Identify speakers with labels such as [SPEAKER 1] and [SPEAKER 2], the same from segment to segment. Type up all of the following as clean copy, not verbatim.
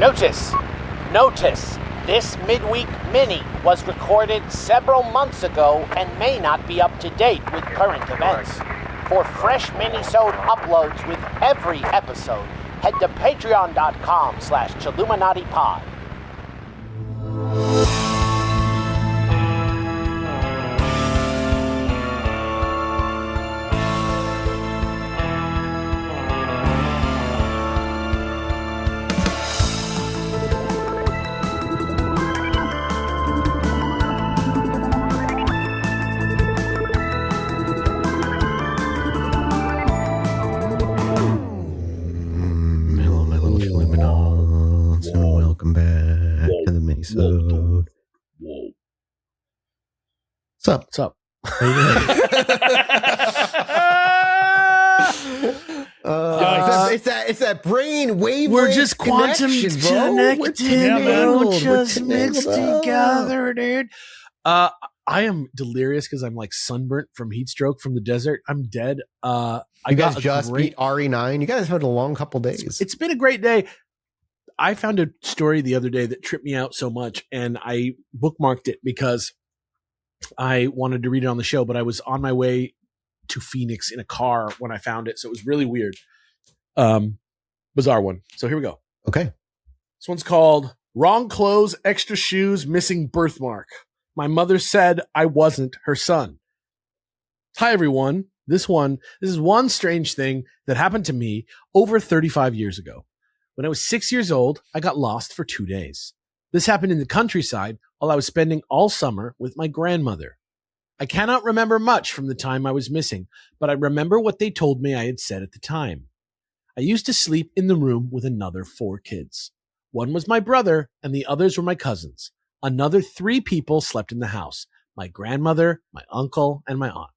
[SPEAKER 1] Notice, this Midweek Mini was recorded several months ago and may not be up to date with current events. For fresh mini-sode uploads with every episode, head to patreon.com/ChilluminatiPod.
[SPEAKER 2] Welcome back to the mini-sode. What's up? How you doing? It's that brain wave.
[SPEAKER 3] We're just quantum connected. We're just mixed together, dude. I am delirious because I'm like sunburnt from heat stroke from the desert. I'm dead.
[SPEAKER 2] You guys just beat RE9. You guys had a long couple days.
[SPEAKER 3] It's been a great day. I found a story the other day that tripped me out so much, and I bookmarked it because I wanted to read it on the show, but I was on my way to Phoenix in a car when I found it, so it was really weird. Bizarre one. So here we go.
[SPEAKER 2] Okay.
[SPEAKER 3] This one's called Wrong Clothes, Extra Shoes, Missing Birthmark. My mother said I wasn't her son. Hi, everyone. This is one strange thing that happened to me over 35 years ago. When I was 6 years old, I got lost for 2 days. This happened in the countryside while I was spending all summer with my grandmother. I cannot remember much from the time I was missing, but I remember what they told me I had said at the time. I used to sleep in the room with another 4 kids. One was my brother, and the others were my cousins. Another 3 people slept in the house: my grandmother, my uncle, and my aunt.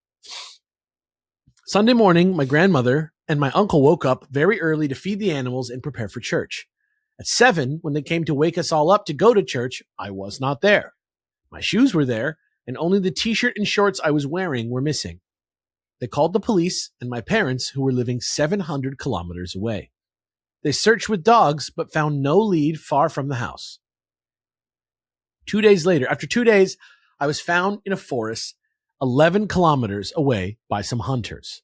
[SPEAKER 3] Sunday morning, my grandmother and my uncle woke up very early to feed the animals and prepare for church. At 7, when they came to wake us all up to go to church, I was not there. My shoes were there, and only the t-shirt and shorts I was wearing were missing. They called the police and my parents, who were living 700 kilometers away. They searched with dogs, but found no lead far from the house. 2 days later, after 2 days, I was found in a forest 11 kilometers away by some hunters.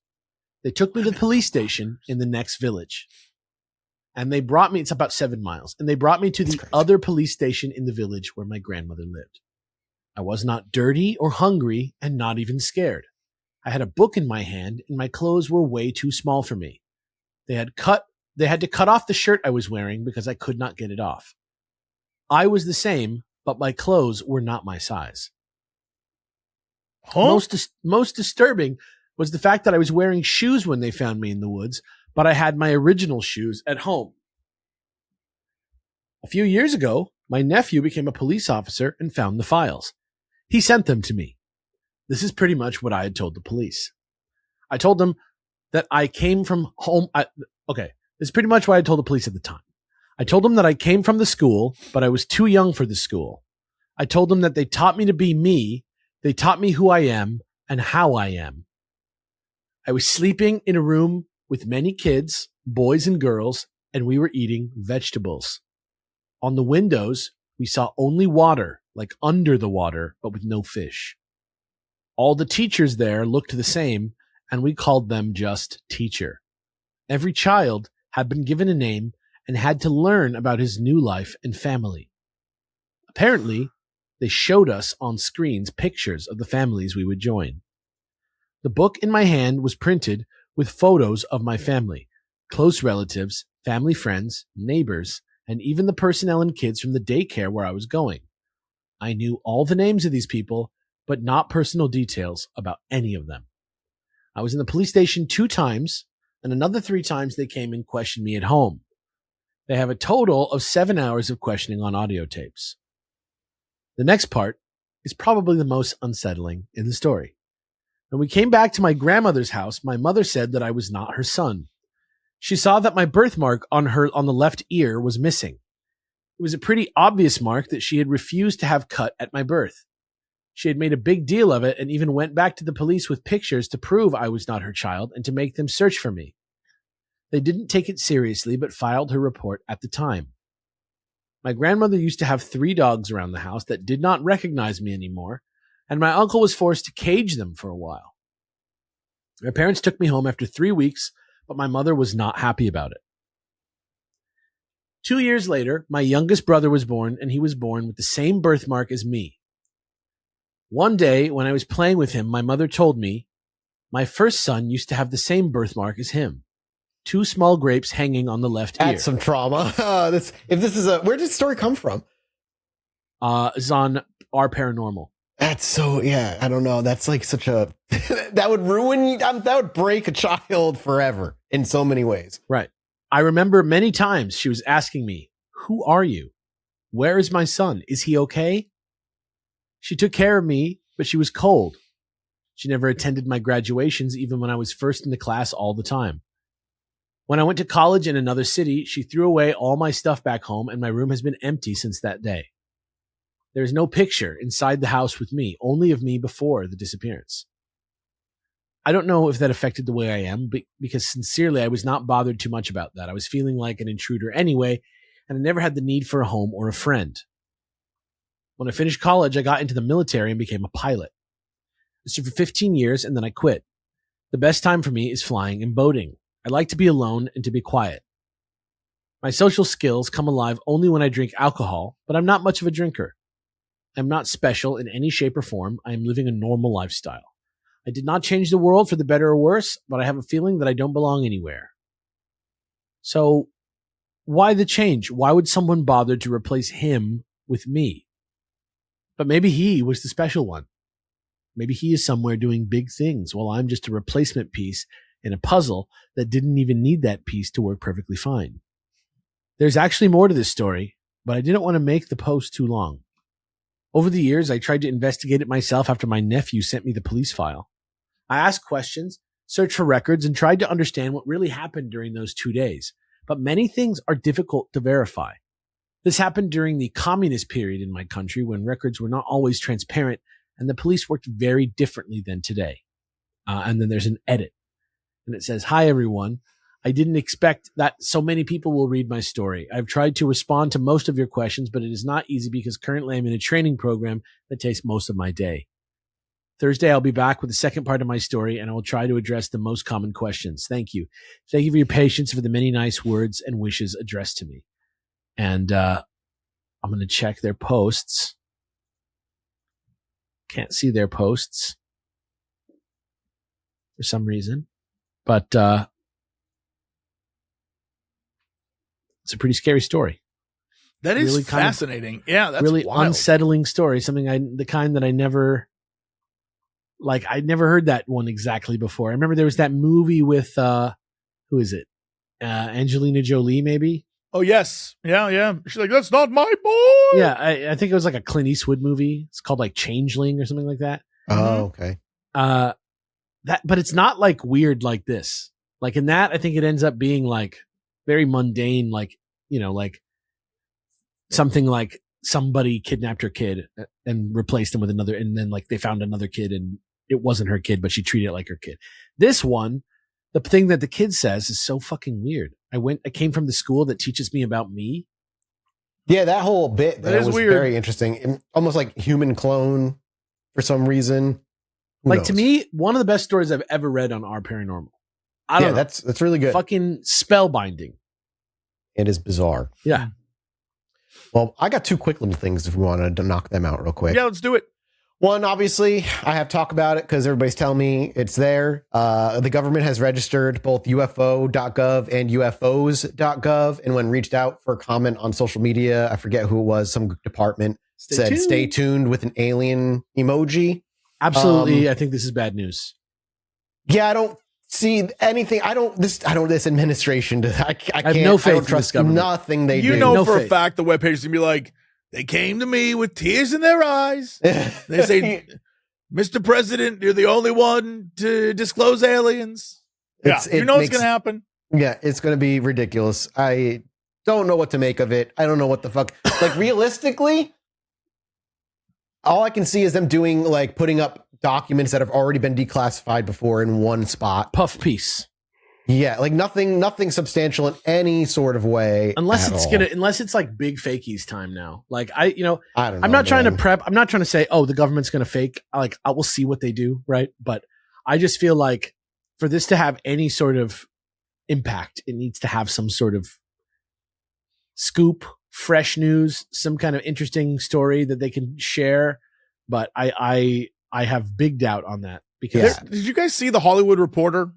[SPEAKER 3] They took me to the police station in the next village. And they brought me, it's about 7 miles, and they brought me to the other police station in the village where my grandmother lived. I was not dirty or hungry and not even scared. I had a book in my hand and my clothes were way too small for me. They had to cut off the shirt I was wearing because I could not get it off. I was the same, but my clothes were not my size. Huh? Most disturbing was the fact that I was wearing shoes when they found me in the woods, but I had my original shoes at home. A few years ago, my nephew became a police officer and found the files. He sent them to me. This is pretty much what I had told the police. I told them that I came from home. This is pretty much what I told the police at the time. I told them that I came from the school, but I was too young for the school. I told them that they taught me to be me. They taught me who I am and how I am. I was sleeping in a room with many kids, boys and girls, and we were eating vegetables. On the windows, we saw only water, like under the water, but with no fish. All the teachers there looked the same, and we called them just teacher. Every child had been given a name and had to learn about his new life and family. Apparently, they showed us on screens pictures of the families we would join. The book in my hand was printed with photos of my family, close relatives, family friends, neighbors, and even the personnel and kids from the daycare where I was going. I knew all the names of these people, but not personal details about any of them. I was in the police station 2 times, and another 3 times they came and questioned me at home. They have a total of 7 hours of questioning on audio tapes. The next part is probably the most unsettling in the story. When we came back to my grandmother's house, my mother said that I was not her son. She saw that my birthmark on the left ear was missing. It was a pretty obvious mark that she had refused to have cut at my birth. She had made a big deal of it and even went back to the police with pictures to prove I was not her child and to make them search for me. They didn't take it seriously, but filed her report at the time. My grandmother used to have 3 dogs around the house that did not recognize me anymore, and my uncle was forced to cage them for a while. My parents took me home after 3 weeks, but my mother was not happy about it. 2 years later, my youngest brother was born, and he was born with the same birthmark as me. One day, when I was playing with him, my mother told me my first son used to have the same birthmark as him. 2 small grapes hanging on the left ear.
[SPEAKER 2] That's some trauma. Where did this story come from?
[SPEAKER 3] It's on Our Paranormal.
[SPEAKER 2] That's so, yeah, I don't know. That's like such a, that would ruin, that would break a child forever in so many ways.
[SPEAKER 3] Right. I remember many times she was asking me, "Who are you? Where is my son? Is he okay?" She took care of me, but she was cold. She never attended my graduations, even when I was first in the class all the time. When I went to college in another city, she threw away all my stuff back home, and my room has been empty since that day. There is no picture inside the house with me, only of me before the disappearance. I don't know if that affected the way I am, because sincerely, I was not bothered too much about that. I was feeling like an intruder anyway, and I never had the need for a home or a friend. When I finished college, I got into the military and became a pilot. I served for 15 years, and then I quit. The best time for me is flying and boating. I like to be alone and to be quiet. My social skills come alive only when I drink alcohol, but I'm not much of a drinker. I'm not special in any shape or form. I am living a normal lifestyle. I did not change the world for the better or worse, but I have a feeling that I don't belong anywhere. So, why the change? Why would someone bother to replace him with me? But maybe he was the special one. Maybe he is somewhere doing big things while I'm just a replacement piece in a puzzle that didn't even need that piece to work perfectly fine. There's actually more to this story, but I didn't want to make the post too long. Over the years, I tried to investigate it myself after my nephew sent me the police file. I asked questions, searched for records, and tried to understand what really happened during those 2 days. But many things are difficult to verify. This happened during the communist period in my country when records were not always transparent and the police worked very differently than today. And then there's an edit. And it says, "Hi, everyone. I didn't expect that so many people will read my story. I've tried to respond to most of your questions, but it is not easy because currently I'm in a training program that takes most of my day. Thursday, I'll be back with the second part of my story, and I will try to address the most common questions. Thank you. Thank you for your patience, for the many nice words and wishes addressed to me." And I'm going to check their posts. Can't see their posts for some reason. But it's a pretty scary story.
[SPEAKER 4] That is really fascinating. Yeah, that's
[SPEAKER 3] really
[SPEAKER 4] wild.
[SPEAKER 3] Unsettling story. Something the kind that I never, I'd never heard that one exactly before. I remember there was that movie with, who is it? Angelina Jolie, maybe?
[SPEAKER 4] Oh, yes. Yeah. She's like, "That's not my boy."
[SPEAKER 3] Yeah, I think it was like a Clint Eastwood movie. It's called like Changeling or something like that.
[SPEAKER 2] Oh, okay.
[SPEAKER 3] But it's not like weird like this. Like in that, I think it ends up being like very mundane, like something like somebody kidnapped her kid and replaced him with another, and then like they found another kid and it wasn't her kid, but she treated it like her kid. This one, the thing that the kid says is so fucking weird. I came from the school that teaches me about me.
[SPEAKER 2] Yeah, that whole bit
[SPEAKER 4] that was
[SPEAKER 2] weird. Very interesting. Almost like human clone for some reason. Who knows?
[SPEAKER 3] To me, one of the best stories I've ever read on Our Paranormal. I don't know.
[SPEAKER 2] That's really good.
[SPEAKER 3] Fucking spellbinding.
[SPEAKER 2] It is bizarre.
[SPEAKER 3] Yeah.
[SPEAKER 2] Well, I got 2 quick little things if we wanted to knock them out real quick.
[SPEAKER 4] Yeah, let's do it.
[SPEAKER 2] One, obviously, I have to talk about it because everybody's telling me it's there. The government has registered both UFO.gov and UFOs.gov. And when reached out for a comment on social media, I forget who it was, some department said, "Stay tuned" with an alien emoji.
[SPEAKER 3] Absolutely. I think this is bad news.
[SPEAKER 2] Yeah, I don't see anything. This administration, I
[SPEAKER 3] have no faith
[SPEAKER 2] I don't trust nothing they do.
[SPEAKER 4] You know for a fact the webpage is going to be like, "They came to me with tears in their eyes. They say, Mr. President, you're the only one to disclose aliens." It's going to happen.
[SPEAKER 2] Yeah, it's going to be ridiculous. I don't know what to make of it. I don't know what the fuck. Like, realistically, all I can see is them doing, like, putting up documents that have already been declassified before in one spot.
[SPEAKER 3] Puff piece.
[SPEAKER 2] Yeah, like nothing substantial in any sort of way.
[SPEAKER 3] Unless it's like big fakies time now. Like I don't know. I'm not trying to prep. I'm not trying to say, oh, the government's going to fake. Like I will see what they do, right? But I just feel like for this to have any sort of impact, it needs to have some sort of scoop, fresh news, some kind of interesting story that they can share. But I have big doubt on that because
[SPEAKER 4] did you guys see the Hollywood Reporter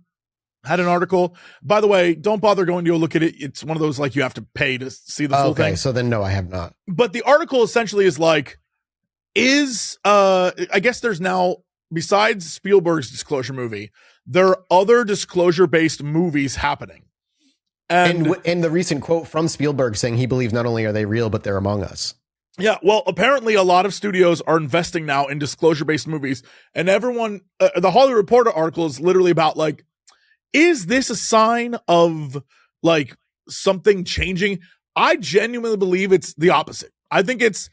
[SPEAKER 4] had an article? By the way, don't bother going to go look at it. It's one of those like you have to pay to see the full thing.
[SPEAKER 2] Okay, so then no, I have not.
[SPEAKER 4] But the article essentially is like, I guess there's now, besides Spielberg's disclosure movie, there are other disclosure-based movies happening. And
[SPEAKER 2] the recent quote from Spielberg saying he believes not only are they real, but they're among us.
[SPEAKER 4] Yeah, well, apparently a lot of studios are investing now in disclosure-based movies. And everyone, the Hollywood Reporter article is literally about like, is this a sign of like something changing? I genuinely believe it's the opposite. I think it's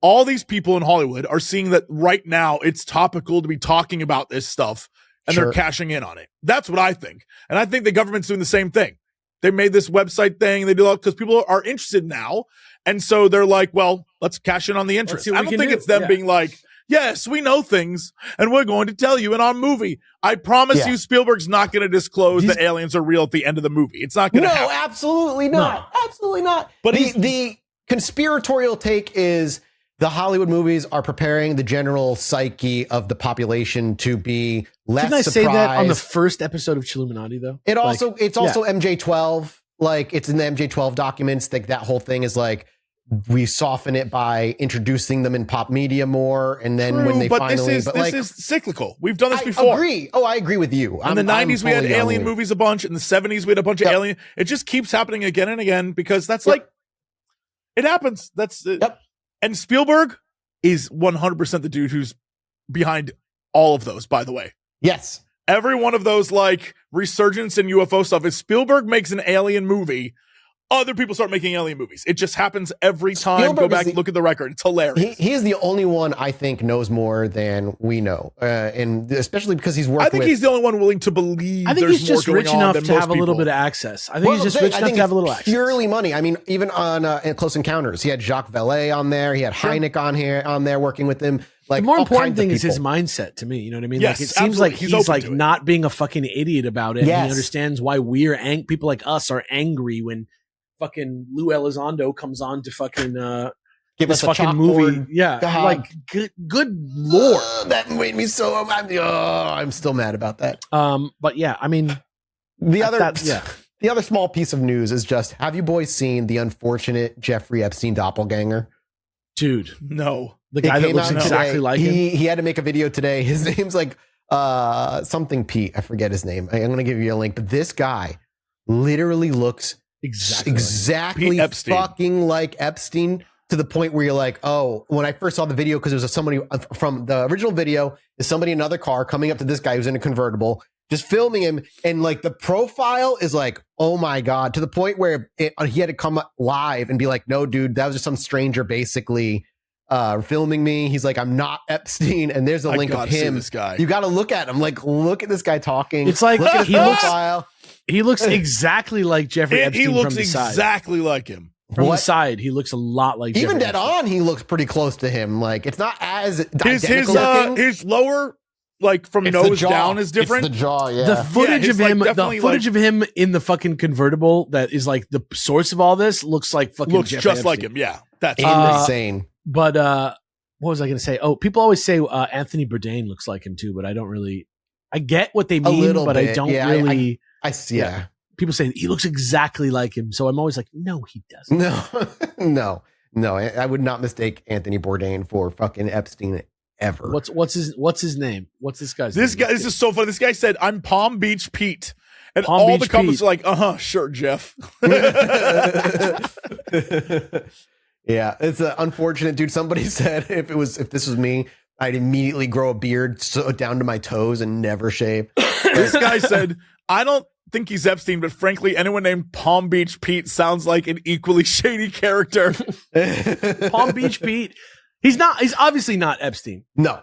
[SPEAKER 4] all these people in Hollywood are seeing that right now it's topical to be talking about this stuff and they're cashing in on it. That's what I think. And I think the government's doing the same thing. They made this website thing. They do it because people are interested now. And so they're like, well, let's cash in on the interest. I don't think it's them being like, yes, we know things and we're going to tell you in our movie. I promise you Spielberg's not going to disclose that aliens are real at the end of the movie. It's not going to happen.
[SPEAKER 2] No, absolutely not. No. Absolutely not. But the conspiratorial take is the Hollywood movies are preparing the general psyche of the population to be less
[SPEAKER 3] Didn't I
[SPEAKER 2] surprised.
[SPEAKER 3] say that on the first episode of Chilluminati, though?
[SPEAKER 2] It's also MJ12. Like, it's in the MJ12 documents. Like, that whole thing is like, we soften it by introducing them in pop media more, and then when they finally...
[SPEAKER 4] This is cyclical. We've done this before.
[SPEAKER 2] I agree with you.
[SPEAKER 4] In the 90s, we had alien movies a bunch. In the 70s, we had a bunch of alien... It just keeps happening again and again because that's like... It happens. That's... And Spielberg is 100% the dude who's behind all of those, by the way.
[SPEAKER 2] Yes.
[SPEAKER 4] Every one of those, like, resurgence in UFO stuff is Spielberg makes an alien movie, other people start making alien movies. It just happens every time. Spielberg, go back and look at the record. It's hilarious.
[SPEAKER 2] He is the only one I think knows more than we know. And especially because he's working
[SPEAKER 4] I think he's the only one willing to believe
[SPEAKER 3] I think he's just rich enough to have a little bit of access. I think he's just rich enough to have a little access.
[SPEAKER 2] Purely money. I mean, even on Close Encounters, he had Jacques Vallée on there. He had Hynek on there working with him. Like,
[SPEAKER 3] the more important thing is his mindset to me. You know what I mean?
[SPEAKER 4] Yes,
[SPEAKER 3] like, it seems like he's like not being a fucking idiot about it.
[SPEAKER 2] Yes.
[SPEAKER 3] And he understands why people like us are angry when fucking Lou Elizondo comes on to fucking
[SPEAKER 2] give
[SPEAKER 3] this
[SPEAKER 2] us a
[SPEAKER 3] fucking movie.
[SPEAKER 2] God.
[SPEAKER 3] Yeah, like good lord,
[SPEAKER 2] that made me so. I'm still mad about that.
[SPEAKER 3] But yeah, I mean,
[SPEAKER 2] the other small piece of news is just: have you boys seen the unfortunate Jeffrey Epstein doppelganger?
[SPEAKER 3] Dude,
[SPEAKER 4] no.
[SPEAKER 3] The guy that looks exactly like him.
[SPEAKER 2] He had to make a video today. His name's like something Pete. I forget his name. I'm going to give you a link. But this guy literally looks exactly fucking like Epstein, to the point where you're like, oh, when I first saw the video, because there was somebody from the original video, is somebody in another car coming up to this guy who's in a convertible, just filming him. And like the profile is like, oh my God, to the point where he had to come live and be like, no, dude, that was just some stranger basically filming me. He's like, I'm not Epstein. And there's a link of him.
[SPEAKER 4] This guy.
[SPEAKER 2] You got to look at him. Like, look at this guy talking.
[SPEAKER 3] It's like he looks exactly like Jeffrey Epstein.
[SPEAKER 4] He looks
[SPEAKER 3] from the
[SPEAKER 4] exactly like him.
[SPEAKER 3] From the side, he looks a lot like
[SPEAKER 2] even
[SPEAKER 3] Jeffrey
[SPEAKER 2] dead
[SPEAKER 3] Epstein.
[SPEAKER 2] on. He looks pretty close to him. Like, it's not as identical looking.
[SPEAKER 4] His lower, like from nose down, is different.
[SPEAKER 2] It's the jaw. Yeah.
[SPEAKER 3] The footage of him, of him in the fucking convertible that is like the source of all this looks like fucking
[SPEAKER 4] looks
[SPEAKER 3] Jeffrey
[SPEAKER 4] just
[SPEAKER 3] Epstein.
[SPEAKER 4] like him. Yeah, that's
[SPEAKER 2] insane.
[SPEAKER 3] But what was I going to say? Oh, people always say Anthony Bourdain looks like him too, but I don't really. I get what they mean, but I don't really.
[SPEAKER 2] I see. Yeah.
[SPEAKER 3] People say he looks exactly like him, so I'm always like, no, he doesn't.
[SPEAKER 2] No. I would not mistake Anthony Bourdain for fucking Epstein ever.
[SPEAKER 3] What's his name? What's this guy's
[SPEAKER 4] name? This is so funny. This guy said, "I'm Palm Beach Pete," and all the comments are like, sure, Jeff."
[SPEAKER 2] Yeah, it's unfortunate, dude. Somebody said if this was me, I'd immediately grow a beard down to my toes and never shave.
[SPEAKER 4] This guy said, "I don't think he's Epstein, but frankly, anyone named Palm Beach Pete sounds like an equally shady character."
[SPEAKER 3] Palm Beach Pete. He's obviously not Epstein.
[SPEAKER 2] No,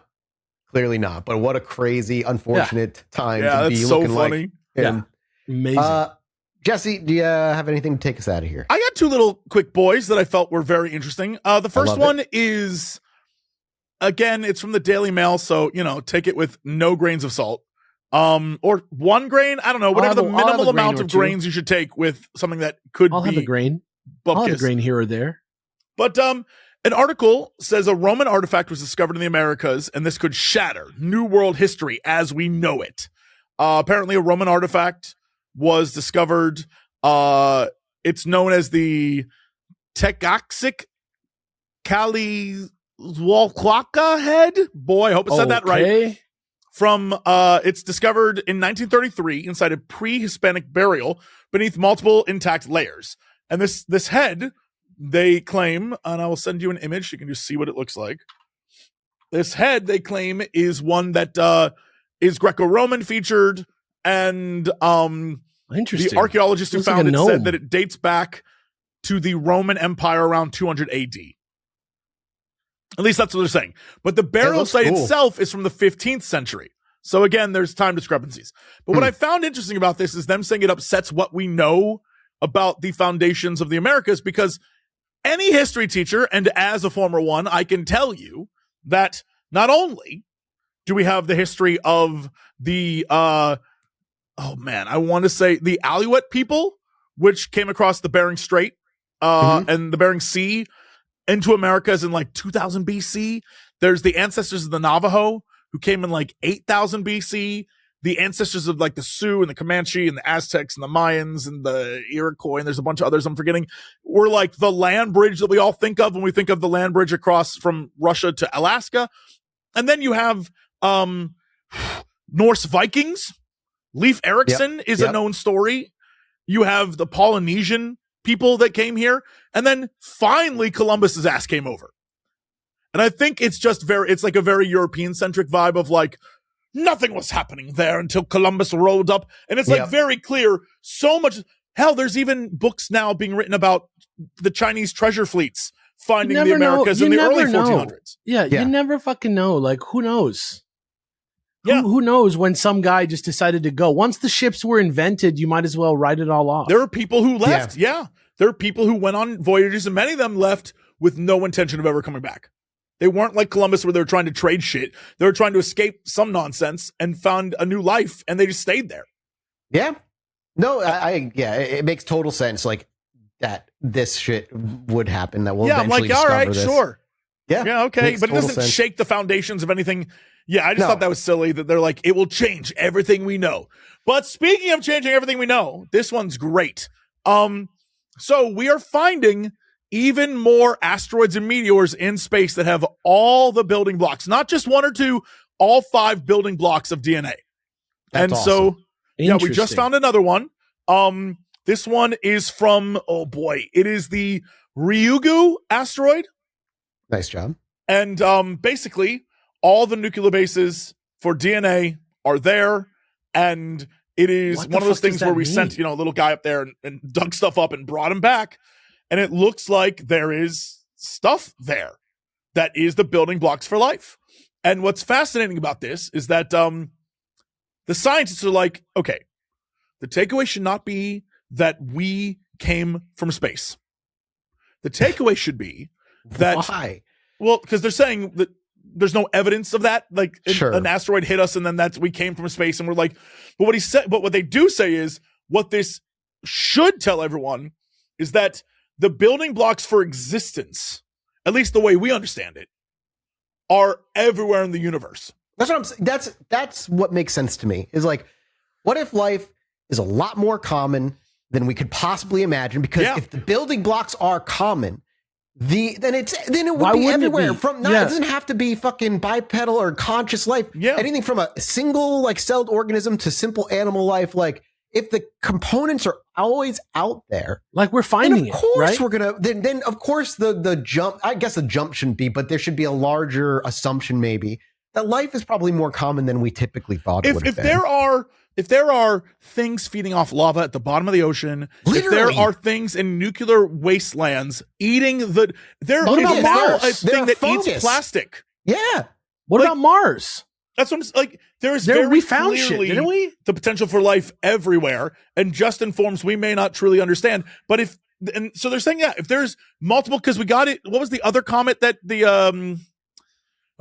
[SPEAKER 2] clearly not. But what a crazy, unfortunate time to be
[SPEAKER 4] so
[SPEAKER 2] looking
[SPEAKER 4] funny.
[SPEAKER 2] like him.
[SPEAKER 3] Amazing.
[SPEAKER 2] Jesse, do you have anything to take us out of here?
[SPEAKER 4] I got two little quick boys that I felt were very interesting. The first one is, again, it's from the Daily Mail, so, take it with no grains of salt. Or 1 grain, I don't know, whatever the minimal amount of grains you should take with something that could
[SPEAKER 3] I'll
[SPEAKER 4] be.
[SPEAKER 3] have a grain. I'll have a grain here or there.
[SPEAKER 4] But an article says a Roman artifact was discovered in the Americas, and this could shatter New World history as we know it. Apparently, a Roman artifact was discovered. It's known as the Tecoxic Calihuaca head. Boy, I hope I said that right. It's discovered in 1933 inside a pre-Hispanic burial beneath multiple intact layers. And this head, they claim, and I will send you an image, you can just see what it looks like. This head, they claim, is one that is Greco-Roman featured, and the archaeologist who found it said that it dates back to the Roman Empire around 200 AD. At least that's what they're saying. But the burial site itself is from the 15th century. So again, there's time discrepancies. But what I found interesting about this is them saying it upsets what we know about the foundations of the Americas, because any history teacher, and as a former one, I can tell you that not only do we have the history of the, I want to say the Aleut people, which came across the Bering Strait and the Bering Sea into Americas in like 2000 BC. There's the ancestors of the Navajo who came in like 8000 BC. The ancestors of like the Sioux and the Comanche and the Aztecs and the Mayans and the Iroquois, and there's a bunch of others I'm forgetting, were like the land bridge that we all think of when we think of the land bridge across from Russia to Alaska. And then you have Norse Vikings. Leif Erikson is a known story. You have the Polynesian people that came here. And then finally Columbus's ass came over. And I think it's just it's like a very European centric vibe of like, nothing was happening there until Columbus rolled up. And it's like very clear. So much. Hell, there's even books now being written about the Chinese treasure fleets finding the Americas in the early 1400s.
[SPEAKER 3] Yeah, you never fucking know. Like, who knows? Yeah. Who knows when some guy just decided to go? Once the ships were invented, you might as well write it all off.
[SPEAKER 4] There are people who left. Yeah. There are people who went on voyages, and many of them left with no intention of ever coming back. They weren't like Columbus where they were trying to trade shit. They were trying to escape some nonsense and found a new life, and they just stayed there.
[SPEAKER 2] Yeah. No, it makes total sense. Like that this shit would happen, that we'll eventually discover
[SPEAKER 4] all right,
[SPEAKER 2] this.
[SPEAKER 4] Sure.
[SPEAKER 2] Yeah,
[SPEAKER 4] okay. But it doesn't shake the foundations of anything. Yeah, I just thought that was silly that they're like, it will change everything we know. But speaking of changing everything we know, this one's great. So we are finding even more asteroids and meteors in space that have all the building blocks, not just 1 or 2, all 5 building blocks of DNA.
[SPEAKER 2] That's awesome.
[SPEAKER 4] So, we just found another one. This one is from, it is the Ryugu asteroid.
[SPEAKER 2] Nice job.
[SPEAKER 4] And basically, all the nucleobases for DNA are there. And it is one of those things where we sent, a little guy up there and dug stuff up and brought him back. And it looks like there is stuff there that is the building blocks for life. And what's fascinating about this is that the scientists are like, okay, the takeaway should not be that we came from space. The takeaway should be that...
[SPEAKER 2] Why?
[SPEAKER 4] Well, because they're saying that there's no evidence of that. Like an asteroid hit us and then we came from space. And we're like, but what they do say is what this should tell everyone is that the building blocks for existence, at least the way we understand it, are everywhere in the universe.
[SPEAKER 2] That's what I'm saying. That's what makes sense to me. Is like, what if life is a lot more common than we could possibly imagine? Because if the building blocks are common, then it would be everywhere. It doesn't have to be fucking bipedal or conscious life.
[SPEAKER 4] Yeah.
[SPEAKER 2] Anything from a single like celled organism to simple animal life, like. If the components are always out there,
[SPEAKER 3] like we're finding it,
[SPEAKER 2] of course
[SPEAKER 3] right?
[SPEAKER 2] We're gonna. Then of course the jump. I guess the jump shouldn't be, but there should be a larger assumption, maybe that life is probably more common than we typically thought it would have been.
[SPEAKER 4] If there are things feeding off lava at the bottom of the ocean, if there are things in nuclear wastelands eating there is now a thing that eats plastic.
[SPEAKER 2] Yeah.
[SPEAKER 3] What about Mars?
[SPEAKER 4] That's what I'm like. There's
[SPEAKER 3] we found shit, didn't we?
[SPEAKER 4] The potential for life everywhere, and just in forms we may not truly understand. But so they're saying, if there's multiple, because we got it. What was the other comet that the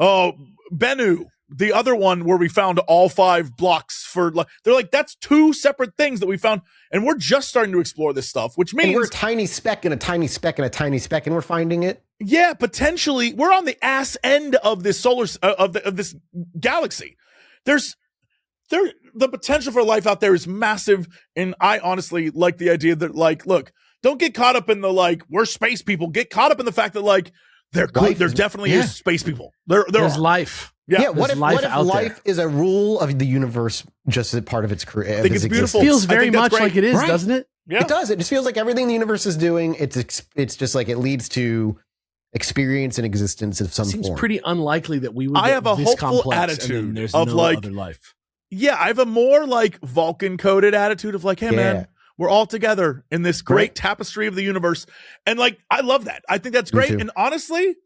[SPEAKER 4] Bennu, the other one where we found all 5 blocks for? They're like, that's 2 separate things that we found, and we're just starting to explore this stuff, which means
[SPEAKER 2] we're a tiny speck and a tiny speck and a tiny speck, and we're finding it.
[SPEAKER 4] Yeah, potentially we're on the ass end of this of this galaxy. The potential for life out there is massive, and I honestly like the idea that look, don't get caught up in the we're space people. Get caught up in the fact that there definitely is space people.
[SPEAKER 3] There's life.
[SPEAKER 2] Yeah. What if life is a rule of the universe, just as part of its career?
[SPEAKER 4] I think it's beautiful.
[SPEAKER 3] It feels very much like it is, right? Doesn't it?
[SPEAKER 4] Yeah,
[SPEAKER 2] it does. It just feels like everything the universe is doing. It's just like it leads to experience and existence of some form.
[SPEAKER 3] Seems pretty unlikely that we would.
[SPEAKER 4] I have a hopeful attitude of
[SPEAKER 3] other life.
[SPEAKER 4] Yeah, I have a more Vulcan coded attitude of hey man, we're all together in this great tapestry of the universe, and I love that. I think that's great. And honestly,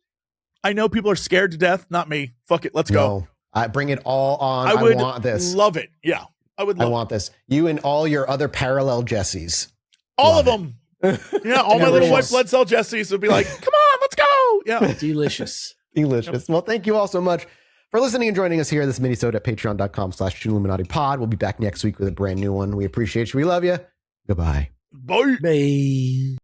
[SPEAKER 4] I know people are scared to death. Not me. Fuck it. Let's go.
[SPEAKER 2] I bring it all on. I want this.
[SPEAKER 4] Love it. Yeah, I would. I
[SPEAKER 2] want this. You and all your other parallel Jessies.
[SPEAKER 4] All of them. Yeah, all my little white blood cell Jessies would be like, come on, let's go. Yeah.
[SPEAKER 3] Delicious.
[SPEAKER 2] Delicious. Well, thank you all so much for listening and joining us here. This mini-sode at patreon.com/Chilluminati pod. We'll be back next week with a brand new one. We appreciate you. We love you. Goodbye.
[SPEAKER 4] Bye.
[SPEAKER 3] Bye.